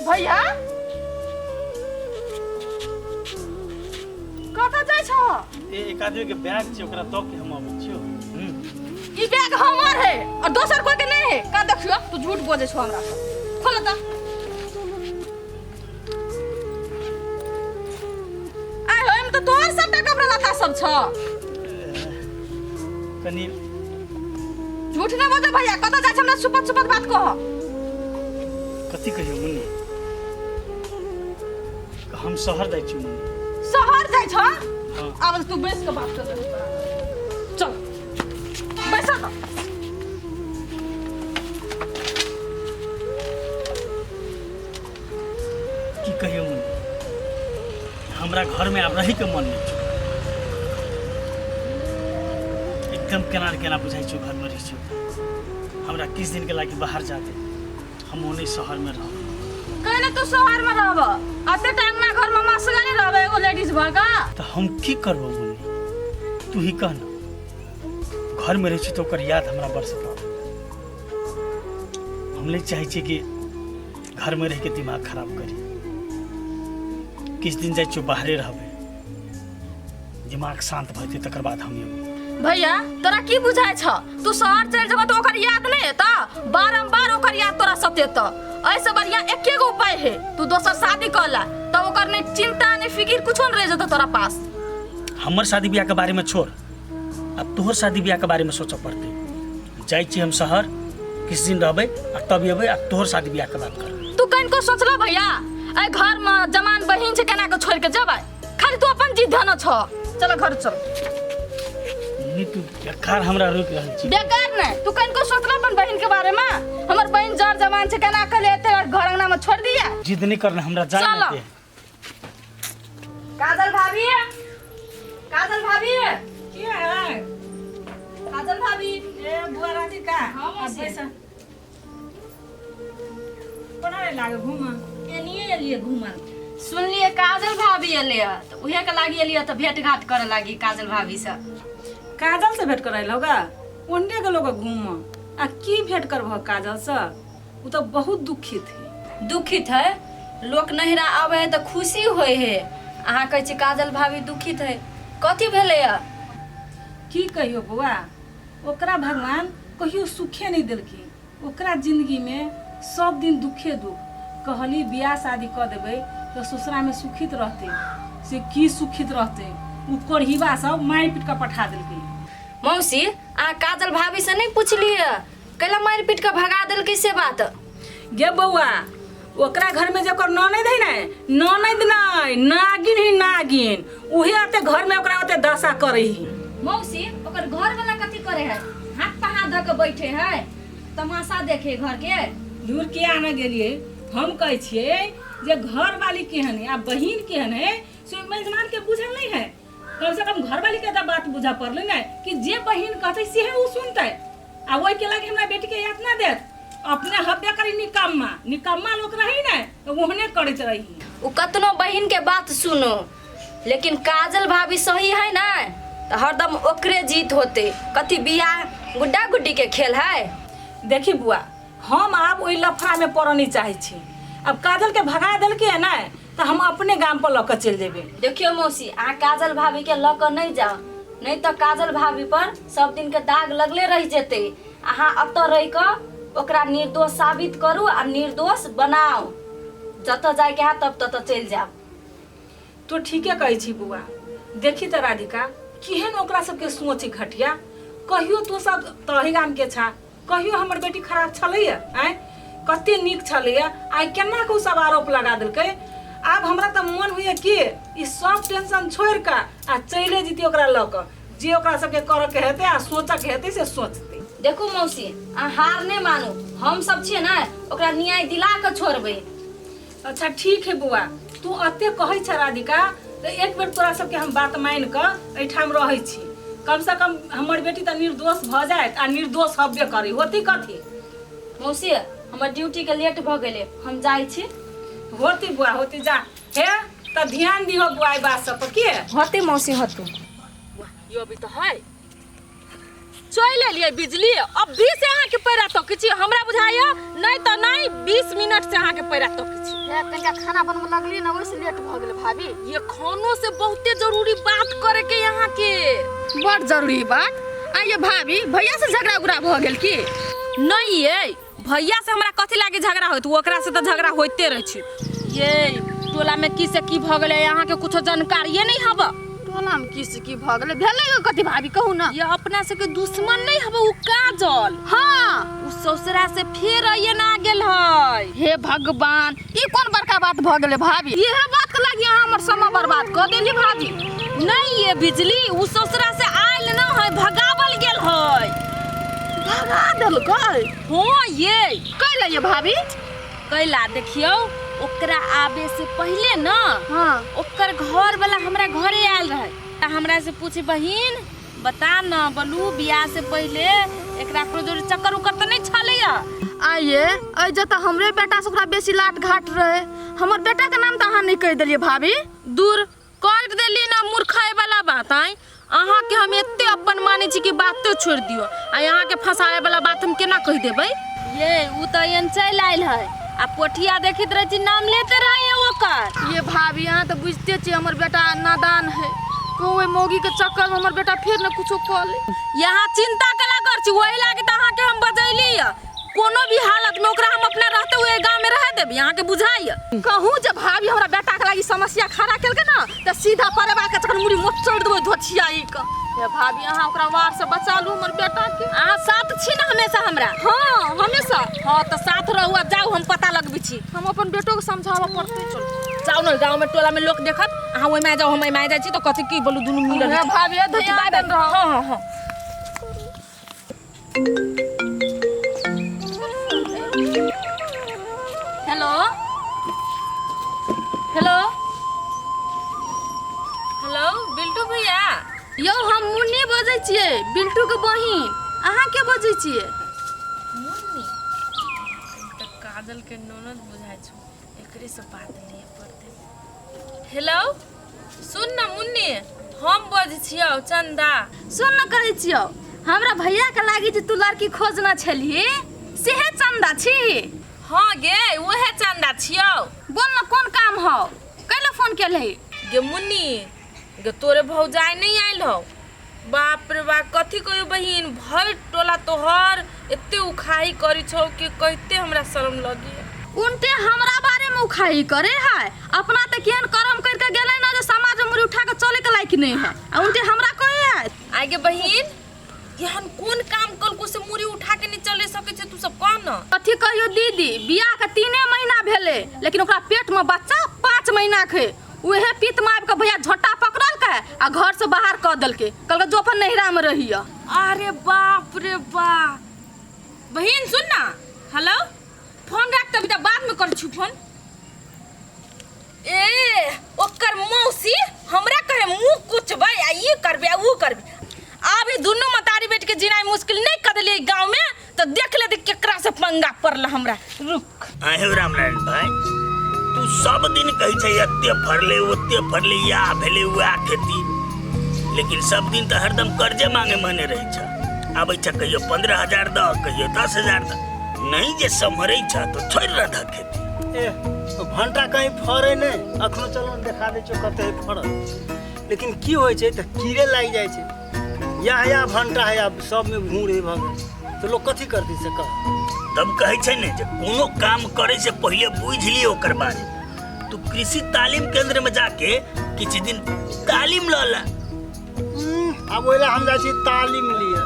भैया कतऽ जाइ छ? एक आदमी के बैग छै ओकरा दऽ के हम आबै छियो। ई बैग हमर है और दोसर कोई के नहीं है। का देखियो तू झूठ बोले छो हमरा से। खोल त। आय हम तो तोहर सबटा कपड़ा लत्ता सब छ। कनी झूठ न बोल भैया। कतऽ जाइ छ हमरा सुपत सुपत बात कह। कथी कहियो मुन्नी? हम शहर जाइ छी मुन्नी। शहर जाइ छ? हां। अब तू बैस के बात कर। चल बैस त। की कहियो मुन्नी? हमरा घर में आब रही के मन नहीं छै। एकदम केना बुझाई छौ घर में रही छौ। हमरा किस दिन के लागी बाहर जाते हम ओने शहर में रह। कहने तू शहर में रहब। अते टाइम ना घर में मसगले रहब एगो लेडीज भगा। तो हम की करबो मुन्नी? तू ही कह ना। घर में रही छी तो ओकर याद हमरा बरस पड़। हम नहीं चाहे छी कि घर में रह के दिमाग खराब करी। किस दिन जाइ छो बाहरे रहबे दिमाग शांत भइते तकर बाद हम एबो। भैया तोरा की बुझाय छ? तू शहर चल जेबो तो ओकर याद नहीं एता। बारंबार ओकर याद तोरा सतेत। ऐसे बढ़िया एके गो उपाय है। तू दोसर शादी कर ला तो ओकर नहीं चिंता नहीं फिकिर कुछो नहीं रह जतो तोरा पास। हमर शादी ब्याह के बारे में छोड़। अब तोहर शादी ब्याह के बारे में सोच पड़ते। जाइ छी हम शहर किस दिन रहबे आ तब एबे आ तोहर शादी ब्याह के बात कर। तू कहीं को सोचला भैया? ए घर में जमान बहिन से केना के छोड़ के जेबै? खाली तू अपन जिद धन छ। चल घर चल। नी तू बेकार हमरा रोक रहल छी। बेकार नहीं। तू कहीं को सोचला अपन बहिन के बारे में? हमर बहिन जर जमान से केना के लेते और घर अंगना में छोड़ दिया। जिद नहीं करना हमरा जाए चलो। दे। काजल भाभी काजल भाभी की है? काजल भाभी ए बुआ राधिका हाँ, मौसी। बैसा कोना लागे घूमा? एलिए एलिए घूमल। सुनलिए काजल भाभी एलिए तो उहे के लागी एलिए तो भेंट घाट करे लागी काजल भाभी से। काजल से भेंट कराइल होगा? ओन्ने के लोग घूम आ की भेंट करबह काजल से? वो तो बहुत दुखित है। दुखित है? लोग नहिरा आवे है तो खुशी होय है। अहाँ कहै छी काजल भाभी दुखित है। कथी भेलै या? की कहियो बुआ, ओकरा भगवान कहियो सुखे नहीं देलखिन। ओकरा जिंदगी में सब दिन दुखे दुख। कहली बियाह शादी कर देबै तो ससुरा में सुखित रहते से की सुखित रहते। उ कोढ़िबा सब मार पीट के पठा देलकै। मौसी आ काजल भाभी से नहीं पूछलिए कैला मार पीट के भगा देलकै से बात? गे बउआ, ओकरा घर में जकर ननद है ना, ननद नहीं नागिन ही नागिन। उहे आते घर में ओकरा ओते दशा करे ही। मौसी ओकर घर वाला कथी करे है? हाथ पे हाथ धऽ के बैठे है तमाशा देखे घर के। दूर किया न गेलिए? हम कहे छिए जे घर वाली केहन है आ बहिन केहन है से मेजबान के बुझल नहीं है। कम से कम घर वाली के तो बात बुझा पड़ले ना कि जे बहिन कहते से है वो सुनते। आ वही के लगे हमरा बेटी के याद ना देत। अपने हब्बे करी निकम्मा लोग रही ना तो ओहने करत रही। उ कतनो बहिन के बात सुनो लेकिन काजल भाभी सही है ना तो हरदम ओकरे जीत होते। कथी बियाह गुड्डा गुड्डी के खेल है? देखी बुआ, हम अब ओई लफड़ा में पड़ नहीं चाहे छी। अब काजल के भगा देल के है ना तो हम अपने गांव पर लक चल जेबे। देखियो मौसी आ काजल भाभी के लक नहीं जाओ नहीं तो काजल भाभी पर सब दिन के दाग लगले रह जेते। अहाँ अब तो रह के ओकरा निर्दोष साबित करू आ निर्दोष बनाओ। जत जाए के है तब तत चल जाओ। तो ठीके कहे छी बुआ। देखी तो राधिका केहन ओकरा सबके सोच घटिया। कहियो तो सब तही गाम के छा, कहियो हमर बेटी खराब छलैया आय कते नीक छलैया। आइ केना को सब आरोप लगा देलकै। अब हमरा त मन होइए कि ई सब टेंशन छोड़ के आ चले जीती ओकरा ल क। जे ओकरा सबके कर के हेते आ सोच के हेते से सोचते। देखो मौसी आ हार नहीं मानू। हम सब छिए ना ओकरा न्याय दिला के छोड़बे। अच्छा ठीक है बुआ, तू अते कहै छ राधिका तो एक बेर तोरा सबके हम बात मान के एठाम रहै छी। कम से कम हमर बेटी त निर्दोष भ जाए आ निर्दोष हब्बे करी। होती कथी? मौसी हमर ड्यूटी के लेट भ गेले हम जाई छी। होती बुआ होती जा हे त ध्यान दिहो बुआ ई बात सब पर। के होते मौसी होते। यो अभी तो है चल एलिए बिजली अभी से अहाँ के पैरा तक छी हमरा बुझाय नहीं तो नहीं 20 मिनट से अहाँ के पैरा तक छी या कनिका खाना बनबे लगली ना वैसे लेट भ गेल भाभी। ये खानों से बहुते जरूरी बात करे के यहाँ के बड़ जरूरी बात। आ ये भाभी भैया से झगड़ा उगड़ा भ गेल की? नहीं ये भैया से हमरा कथी लागे झगड़ा होत ओकरा से तो झगड़ा होते रह छी। ये टोला में की से की भ गेले यहाँ के कुछ जानकारी नहीं हबा? टोला में की से की भ गेले भेलै कथी भाभी कहू ना। ये अपना से के दुश्मन नहीं हबा उ काजल। हाँ उ ससुरा से फिर ये ना गेल है। हे भगवान ई कोन बड़का बात भ गेले भाभी? इहे बात के लागी अहाँ हमर समय बर्बाद क देली भाभी। नहीं ये बिजली उ ससुरा से आइल ना है भगावल गेल है। भगा देलकै? हाँ ये कैले ये भाभी? कैला देखियो ओकरा आबे से पहले ना हाँ ओकर घर वाला हमरा घरे आयल रहे त हमरा से पूछे बहिन बता ना बलू बियाह से पहले एकरा को जोर चक्कर उकर त नहीं छलैया। आइए अइ जता हमरे बेटा से ओकरा बेसी लाट घाट रहे हमर बेटा के नाम त अहाँ नहीं कह देलिए भाभी। दूर कर देली ना मूर्खाई वाला बात आई अहाँ के हम एते अपन माने छी कि बात तो छोड़ दियो आ यहाँ के फसाए वाला बात हम केना कह देबै। ये उ त एन चल आइल है आ पोठिया देखित रहे छी नाम लेते रहे ओकर। ये भाभी यहाँ तो बुझते छी हमर बेटा नादान है कोई मौगी के चक्कर में हमर बेटा फिर न कुछो क ले। यहाँ चिंता कला कर छी वही लागे त अहाँ के हम बजैली कोनो भी हालत में ओकरा हम अपना रहते हुए गांव में रह देब यहाँ के बुझाई। कहूँ जब भाभी हमरा बेटा के लागी समस्या खड़ा केलके ना त सीधा परिवार के चक्कर मुड़ी मोच चढ़ देबै धोछियाई के। ये भाभी अहाँ ओकरा वार से बचा लू हमर बेटा के। अहाँ साथ छी ना हमेशा हमरा? हाँ हमेशा। हाँ तो साथ रहू जाऊ हम पता लगबी छी। हम अपन बेटो के समझावा पड़ते चल जाऊ ना गांव में टोला में लोग देखत अहाँ ओइ में जाऊ हम में जाई छी तो कथि की बोलू दुनु मिलल। हे भाभी ध्यान देन रहो। हां हां हां हेलो हेलो हेलो बिल्टू भैया। यो हम मुन्नी बजै छियै बिल्टू के बहिन। अहाँ के बजै छियै? मुन्नी त काजल के ननद बुझाइ छ एकरे से बात लिए पड़ते। हेलो सुन ना मुन्नी हम बजै छियौ चंदा। सुन न कहै छियौ हमरा भैया के लागी जे तू लड़की खोजना छली सेहे चंदा छी? हाँ गे वहे चंदा छियौ। बोल न कोन काम हौ कैले फोन केलही? गे मुन्नी गे तोरे भौजाई नहीं आइल हो। बाप रे बाप कथी कहियो बहिन भर टोला तोहर एते उखाई करी छौ कि कहते हमरा शर्म लगी। उनते हमरा बारे में उखाई करे है अपना त केहन कर्म करके गेलै ना जे समाज में मुड़ी उठा के चले के लायक नहीं है आ उनते हमरा कहे है। आगे बहिन यहन कोन काम कल को से मुड़ी उठा के नहीं चले सके छे तू सब कह न। कथी कहियो दीदी बियाह के 3 महीना भेले लेकिन ओकरा पेट में बच्चा 5 महीना के उहे पीत मार के भैया झोटा पकड़ल के आ घर से बाहर क देल के कल के जो अपन नहिरा में रहिया। अरे बाप रे बाप बहिन सुन ना हेलो फोन रख तभी त बाद में कर छु फोन। ए ओकर मौसी हमरा कहे मुंह कुचबै आ ई करबे आ ऊ करबे आबे दुनु मतारी बेट के जिनाई मुश्किल नहीं कर देलिए गांव में तो देख ले देख केकरा से पंगा पड़ला हमरा। रुक आहे रामनारायण भाई तू सब दिन कहै छै एते फरले ओते फरले या भेले हुआ खेती लेकिन सब दिन तो हरदम कर्जे मांगे मने रहे छ। आबै छ कहियो 15,000 द कहियो 10,000 द नहीं जे सम्हरै छ तो छोड़ रह ध खेती। ए भंटा कहीं फरे नहीं अखनो चलो देखा दे छो कते फरल लेकिन की होय छै त कीड़े लाग जाय छै या भंटा है अब सब में घूर है भ गेल तो लोग कथी करती से कह। तब कहै छै ने जे कोनो काम करे से पहले बुझ लियो ओकर बारे तू कृषि तालीम केंद्र में जाके किछ दिन तालीम ल ला। अब ओला हम जा छी तालीम लिए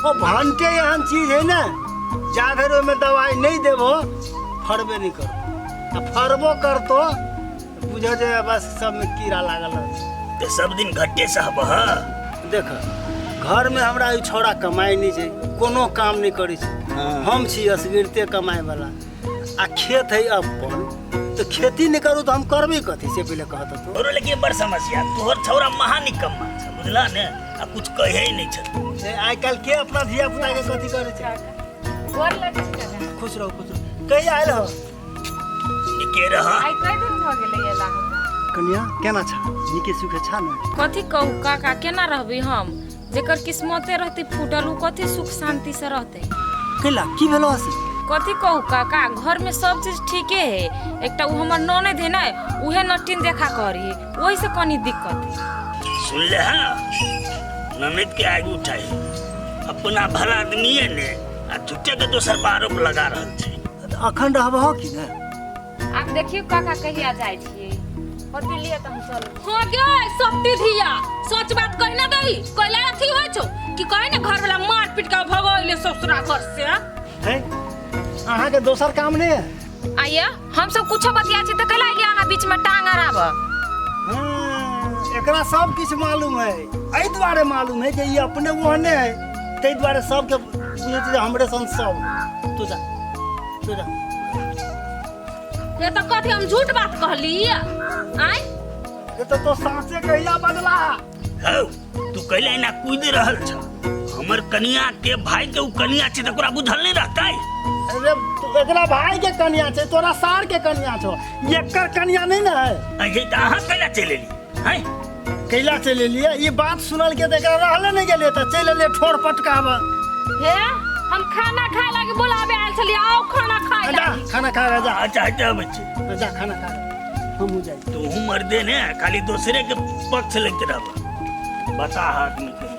ओ भंटे एहन चीज है ना जा फिर ओमे दवाई नहीं देबो फरबे नहीं करो आ फरबो करतो बुझो जे बस सब में कीड़ा लागल रह ते सब दिन घट्टे सहब देख घर में हमरा ई छोड़ा कमाई नहीं छै कोनो काम नहीं करै छै हम छी असगिरते कमाए वाला आ खेत है अपन तो खेती नहीं करू तो हम करबे कथी से पहले कहत तो। तोरो लेके बड़ समस्या तोहर छौरा महानिकम्मा छ बुझला ने आ कुछ कहे ही नहीं छ। ए आइ काल के अपना धिया पुता के कथी करे छै? गोर लग छी काका। खुश रहो कहीं आयल हो निके रह आई कई दिन भ गेलै एला हमरा। कन्या केना छ निके सुखे छ न? कथी कहू काका केना रहबी हम जेकर किस्मते रहती फूटल उ कथी सुख शांति से रहते। कैला की भेलो हसी? कथी कहू काका, घर में सब चीज ठीके है, एकटा उ हमर ननद है ना, उहे नटिन देखा करी वही से कनी दिक्कत है। सुन ले हाँ, ननद के आग उठाई अपना भला आदमी है ने आ झूठे के दोसर पर आरोप लगा रहल छै। अखन रहबो कि ना? आप देखियो काका कहिया जाय छियै पति लिए त हम चल। हाँ गे सबटी धिया सच बात कहि ना दही कहला अथी होइ छौ कि कहे ना घर वाला मार पीट के भगैले ससुरा घर से है अहाँ के दोसर काम नहीं है? आइया हम सब कुछो बतिया छी त कला लिया अहाँ बीच में टांग अड़ाब। एकरा सब कुछ मालूम है, एहि द्वारे मालूम है कि ये अपने ओहने है, तै द्वारे सबके बुझे हमरे सन सब। तू जा ये तो कथी हम झूठ बात कहली आय ये तो साँचे कहिया बदला। हौ तू कैला ना कूद रहल छ, हमर कनिया के भाई के उ कनिया छै त ओकरा बुझल नहीं रहतै। अरे तू एकरा भाई के कन्या छै, तोरा सार के कन्या छो, एकर कन्या नहीं ना है। अजे त अहाँ कैला चले ली हैं? कैला चले लिए? ये बात सुनल के देखा रहले नहीं गेले त चले ले ठोर पटकावा। हे हम खाना खाए लागी बुलावे आयल छली, आओ खाना खाए जा लागी। खाना खा जा, अच्छा बच्चे जा खाना खा, हम जाई। तू मर्दे ने खाली दूसरे के पक्ष लेके रह बता आदमी के